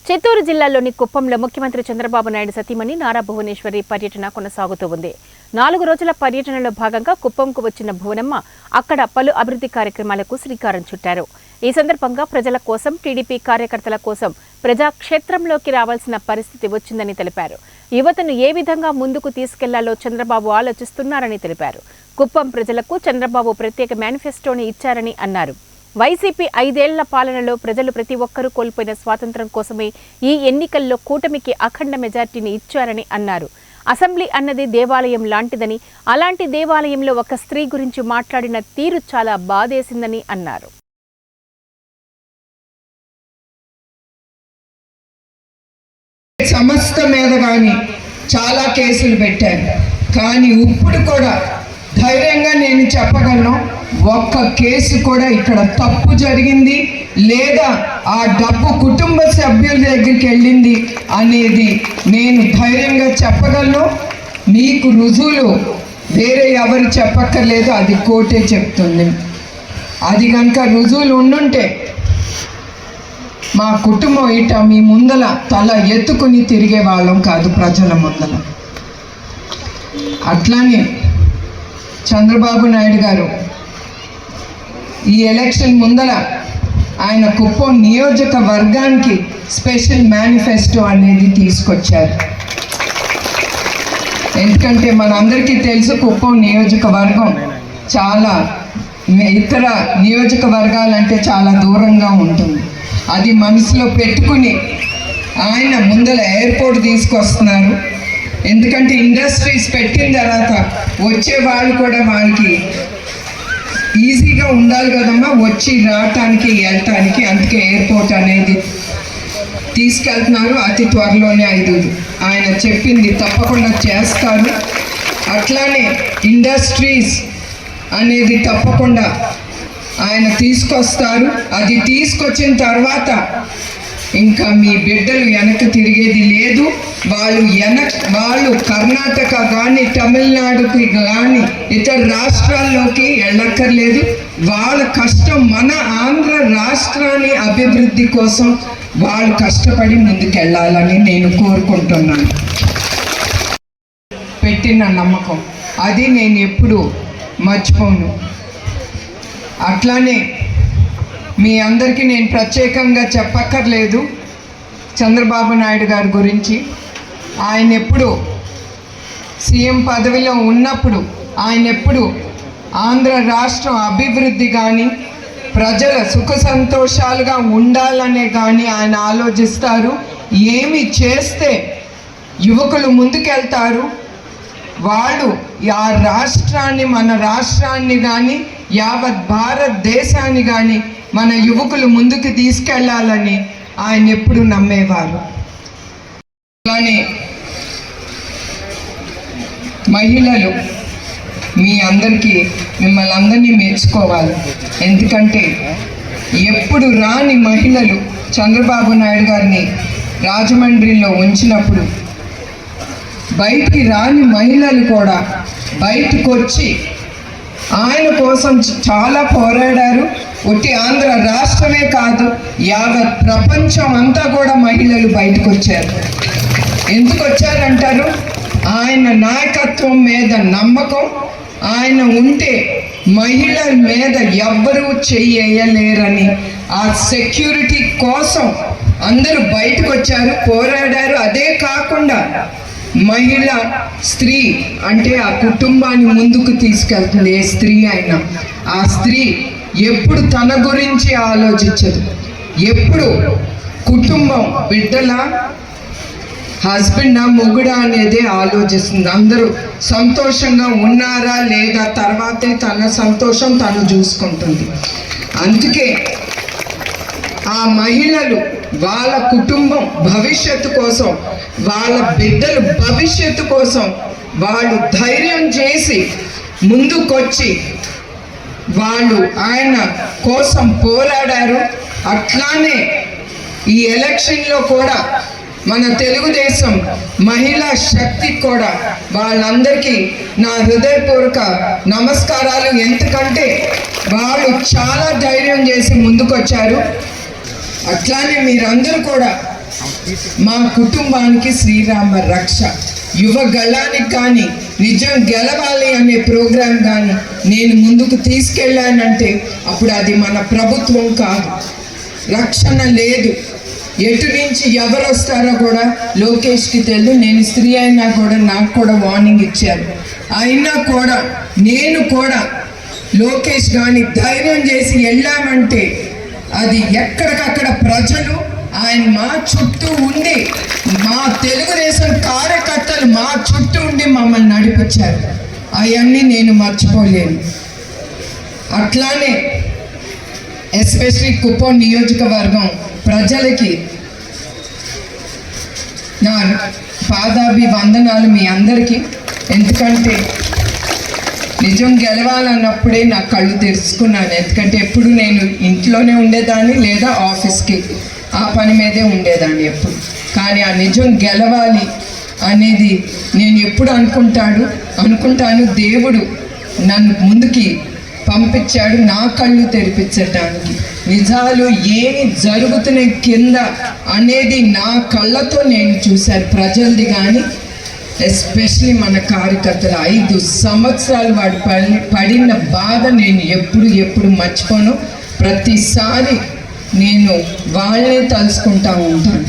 చిత్తూరు జిల్లాలోని కుప్పంలో ముఖ్యమంత్రి చంద్రబాబు నాయుడు సతీమణి నారా భువనేశ్వరి పర్యటన కొనసాగుతూ ఉంది. 4 రోజుల పర్యటనలో భాగంగా కుప్పంకు వచ్చిన భువనమ్మ అక్కడ పలు అభివృద్ధి కార్యక్రమాలకు శ్రీకారం చుట్టారు. ఈ సందర్భంగా ప్రజల కోసం, టీడీపీ కార్యకర్తల కోసం ప్రజాక్షేత్రంలోకి రావాల్సిన పరిస్థితి వచ్చిందని తెలిపారు. యువతను ఏ విధంగా ముందుకు తీసుకెళ్లాలో చంద్రబాబు ఆలోచిస్తున్నారని తెలిపారు. కుప్పం ప్రజలకు చంద్రబాబు ప్రత్యేక మేనిఫెస్టోని ఇచ్చారని అన్నారు. వైసీపీ 5 ఏళ్ల పాలనలో ప్రజలు ప్రతి ఒక్కరూ కోల్పోయిన స్వాతంత్ర్యం కోసమే ఈ ఎన్నికల్లో కూటమికి అఖండ మెజార్టీని ఇచ్చారని అన్నారు. అసెంబ్లీ అన్నది దేవాలయం లాంటిదని, అలాంటి దేవాలయంలో ఒక స్త్రీ గురించి మాట్లాడిన తీరు చాలా బాధేసిందని అన్నారు. సంస్థ మీద కానీ చాలా కేసులు పెట్టారు, కానీ ఇప్పుడు కూడా ధైర్యంగా నేను చెప్పగలను, ఒక్క కేసు కూడా ఇక్కడ తప్పు జరిగింది లేదా ఆ డబ్బు కుటుంబ సభ్యుల దగ్గరికి వెళ్ళింది అనేది నేను ధైర్యంగా చెప్పగలను. మీకు రుజువులు వేరే ఎవరు చెప్పక్కర్లేదు, అది కోర్టే చెప్తుంది. అది కనుక రుజువులు ఉండుంటే మా కుటుంబం ఇట మీ ముందల తల ఎత్తుకుని తిరిగే వాళ్ళం కాదు ప్రజల ముందల. అట్లానే చంద్రబాబు నాయుడు గారు ఈ ఎలక్షన్ ముందర ఆయన కుప్పం నియోజకవర్గానికి స్పెషల్ మేనిఫెస్టో అనేది తీసుకొచ్చారు. ఎందుకంటే మనందరికీ తెలుసు కుప్పం నియోజకవర్గం చాలా ఇతర నియోజకవర్గాలంటే చాలా దూరంగా ఉంటుంది. అది మనసులో పెట్టుకుని ఆయన ముందర ఎయిర్పోర్ట్ తీసుకొస్తున్నారు. ఎందుకంటే ఇండస్ట్రీస్ పెట్టిన తర్వాత వచ్చే వాళ్ళు కూడా వాళ్ళకి ఈజీగా ఉండాలి కదమ్మా, వచ్చి రావటానికి వెళ్ళటానికి. అందుకే ఎయిర్పోర్ట్ అనేది తీసుకెళ్తున్నారు. అతి త్వరలోనే ఆయన చెప్పింది తప్పకుండా చేస్తారు. అట్లానే ఇండస్ట్రీస్ అనేది తప్పకుండా ఆయన తీసుకొస్తారు. అది తీసుకొచ్చిన తర్వాత ఇంకా మీ బిడ్డలు వెనక్కి తిరిగేది లేదు. వాళ్ళు కర్ణాటక కానీ తమిళనాడుకి కానీ ఇతర రాష్ట్రాల్లోకి వెళ్ళక్కర్లేదు. వాళ్ళ కష్టం మన ఆంధ్ర రాష్ట్రాన్ని అభివృద్ధి కోసం వాళ్ళు కష్టపడి ముందుకెళ్ళాలని నేను కోరుకుంటున్నాను. పెట్టిన నమ్మకం అది నేను ఎప్పుడు మర్చిపోను. అట్లానే మీ అందరికీ నేను ప్రత్యేకంగా చెప్పక్కర్లేదు చంద్రబాబు నాయుడు గారి గురించి. ఆయన ఎప్పుడు సీఎం పదవిలో ఉన్నప్పుడు ఆయన ఎప్పుడు ఆంధ్ర రాష్ట్రం అభివృద్ధి కానీ ప్రజల సుఖ సంతోషాలుగా ఉండాలనే కానీ ఆయన ఆలోచిస్తారు. ఏమి చేస్తే యువకులు ముందుకెళ్తారు, వాళ్ళు ఆ రాష్ట్రాన్ని, మన రాష్ట్రాన్ని కానీ యావత్ భారతదేశాన్ని కానీ మన యువకులు ముందుకు తీసుకెళ్లాలని ఆయన ఎప్పుడు నమ్మేవారు. అలానే మహిళలు మీ అందరికీ మిమ్మల్ని అందరినీ మెచ్చుకోవాలి. ఎందుకంటే ఎప్పుడు రాని మహిళలు చంద్రబాబు నాయుడు గారిని రాజమండ్రిలో ఉంచినప్పుడు బయటికి రాని మహిళలు కూడా బయటకు వచ్చి ఆయన కోసం చాలా పోరాడారు. ఒట్టి ఆంధ్ర రాష్ట్రమే కాదు, యావత్ ప్రపంచం అంతా కూడా మహిళలు బయటకు వచ్చారు. ఎందుకు వచ్చారంటారు? ఆయన నాయకత్వం మీద నమ్మకం. ఆయన ఉంటే మహిళల మీద ఎవ్వరూ చెయ్యలేరని ఆ సెక్యూరిటీ కోసం అందరూ బయటకు వచ్చారు, పోరాడారు. అదే కాకుండా మహిళ, స్త్రీ అంటే ఆ కుటుంబాన్ని ముందుకు తీసుకెళ్తుంది. ఏ స్త్రీ అయినా ఆ స్త్రీ ఎప్పుడు తన గురించి ఆలోచించదు, ఎప్పుడు కుటుంబం, బిడ్డల, హస్బెండా, మొగుడా అనేది ఆలోచిస్తుంది. అందరూ సంతోషంగా ఉన్నారా లేదా తర్వాతే తన సంతోషం తను చూసుకుంటుంది. అందుకే ఆ మహిళలు వాళ్ళ కుటుంబం భవిష్యత్తు కోసం, వాళ్ళ బిడ్డల భవిష్యత్తు కోసం వాళ్ళు ధైర్యం చేసి ముందుకొచ్చి వాళ్ళు ఆయన కోసం పోరాడారు. అట్లానే ఈ ఎలక్షన్లో కూడా మన తెలుగుదేశం మహిళా శక్తి కూడా వాళ్ళందరికీ నా హృదయపూర్వక నమస్కారాలు. ఎందుకంటే వాళ్ళు చాలా ధైర్యం చేసి ముందుకొచ్చారు. అట్లానే మీరందరూ కూడా మా కుటుంబానికి శ్రీరామ రక్ష. యువ గళానికి కానీ నిజం గెలవాలి అనే ప్రోగ్రాం కానీ నేను ముందుకు తీసుకెళ్ళానంటే అప్పుడు అది మన ప్రభుత్వం కాదు. రక్షణ లేదు. ఎటు నుంచి ఎవరు వస్తారో కూడా లోకేష్కి తెలియదు. నేను స్త్రీ అయినా కూడా నాకు కూడా వార్నింగ్ ఇచ్చారు. అయినా కూడా నేను కూడా లోకేష్ కానీ ధైర్యం చేసి వెళ్ళామంటే అది ఎక్కడికక్కడ ప్రజలు ఆయన మా చుట్టూ ఉండి, మా తెలుగుదేశం కార్యకర్తలు మా చుట్టూ ఉండి మమ్మల్ని నడిపించారు. అవన్నీ నేను మర్చిపోలేను. అట్లానే ఎస్పెషలీ కుప్పం నియోజకవర్గం ప్రజలకి నా పాదాభివందనాలు మీ అందరికీ. ఎందుకంటే నిజం గెలవాలన్నప్పుడే నా కళ్ళు తెరుచుకున్నాను. ఎందుకంటే ఎప్పుడు నేను ఇంట్లోనే ఉండేదాన్ని లేదా ఆఫీస్కి ఆ పని మీదే ఉండేదాన్ని ఎప్పుడు. కానీ ఆ నిజం గెలవాలి అనేది నేను ఎప్పుడు అనుకుంటాను. దేవుడు నన్ను ముందుకి పంపించాడు నా కళ్ళు తెరిపించడానికి. నిజాలు ఏమి జరుగుతున్నాయి కింద అనేది నా కళ్ళతో నేను చూశాను. ప్రజలది కానీ ఎస్పెషలీ మన కార్యకర్తలు 5 సంవత్సరాలు వాడు పడిన బాధ నేను ఎప్పుడు మర్చిపోను. ప్రతిసారి నేను వాళ్ళనే తలుచుకుంటూ ఉంటాను.